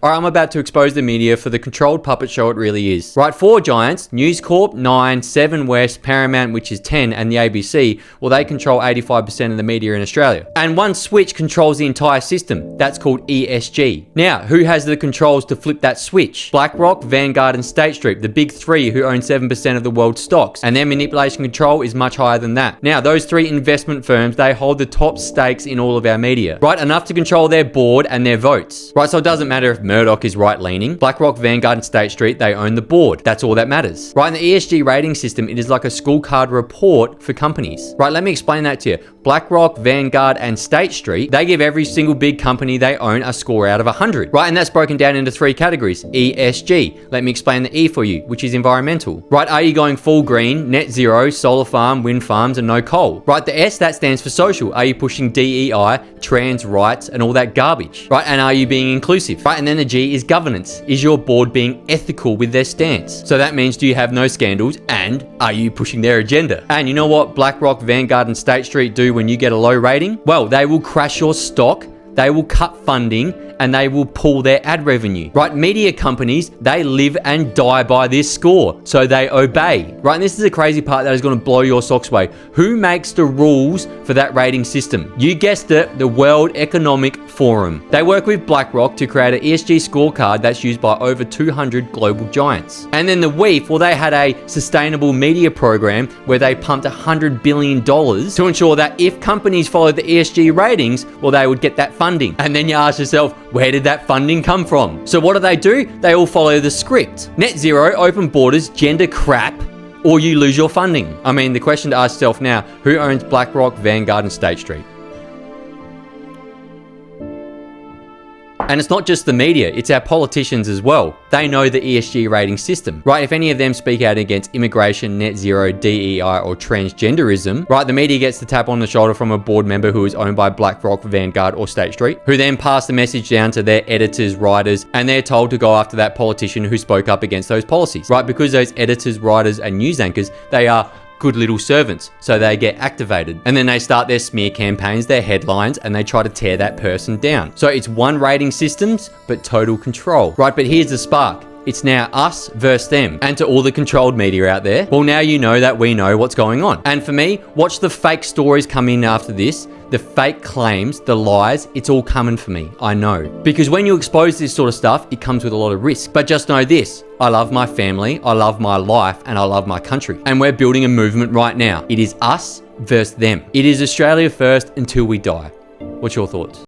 Alright, I'm about to expose the media for the controlled puppet show it really is. Right, 4 giants, News Corp 9, 7 West, Paramount, which is 10, and the ABC, well, they control 85% of the media in Australia. And one switch controls the entire system. That's called ESG. Now, who has the controls to flip that switch? BlackRock, Vanguard, and State Street, the big 3 who own 7% of the world's stocks. And their manipulation control is much higher than that. Now, those 3 investment firms, they hold the top stakes in all of our media. Right, enough to control their board and their votes. Right, so it doesn't matter if Murdoch is right-leaning. BlackRock, Vanguard, and State Street, they own the board. That's all that matters. Right, in the ESG rating system, it is like a school card report for companies. Right, let me explain that to you. BlackRock, Vanguard, and State Street, they give every single big company they own a score out of 100. Right, and that's broken down into 3 categories. ESG. Let me explain the E for you, which is environmental. Right, are you going full green, net zero, solar farm, wind farms, and no coal? Right, the S, that stands for social. Are you pushing DEI, trans rights, and all that garbage? Right, and are you being inclusive? Right, and then the G is governance. Is your board being ethical with their stance? So that means, do you have no scandals, and are you pushing their agenda? And you know what BlackRock, Vanguard, and State Street do when you get a low rating? Well, they will crash your stock, they will cut funding, and they will pull their ad revenue. Right, media companies, they live and die by this score, so they obey. Right, and this is the crazy part that is going to blow your socks away. Who makes the rules for that rating system? You guessed it, the World Economic Forum. They work with BlackRock to create an ESG scorecard that's used by over 200 global giants. And then the WEF, well, they had a sustainable media program where they pumped $100 billion to ensure that if companies followed the ESG ratings, well, they would get that funding. And then you ask yourself, where did that funding come from? So what do? They all follow the script. Net zero, open borders, gender crap, or you lose your funding. I mean, the question to ask yourself now, who owns BlackRock, Vanguard, and State Street? And it's not just the media, it's our politicians as well. They know the ESG rating system, right? If any of them speak out against immigration, net zero, DEI, or transgenderism, right, the media gets the tap on the shoulder from a board member who is owned by BlackRock, Vanguard, or State Street, who then pass the message down to their editors, writers, and they're told to go after that politician who spoke up against those policies, right? Because those editors, writers, and news anchors, they are good little servants, so they get activated. And then they start their smear campaigns, their headlines, and they try to tear that person down. So it's one rating systems, but total control. Right, but here's the spark. It's now us versus them. And to all the controlled media out there, well, now you know that we know what's going on. And for me, watch the fake stories come in after this. The fake claims, the lies, it's all coming for me. I know. Because when you expose this sort of stuff, it comes with a lot of risk. But just know this, I love my family, I love my life, and I love my country. And we're building a movement right now. It is us versus them. It is Australia first until we die. What's your thoughts?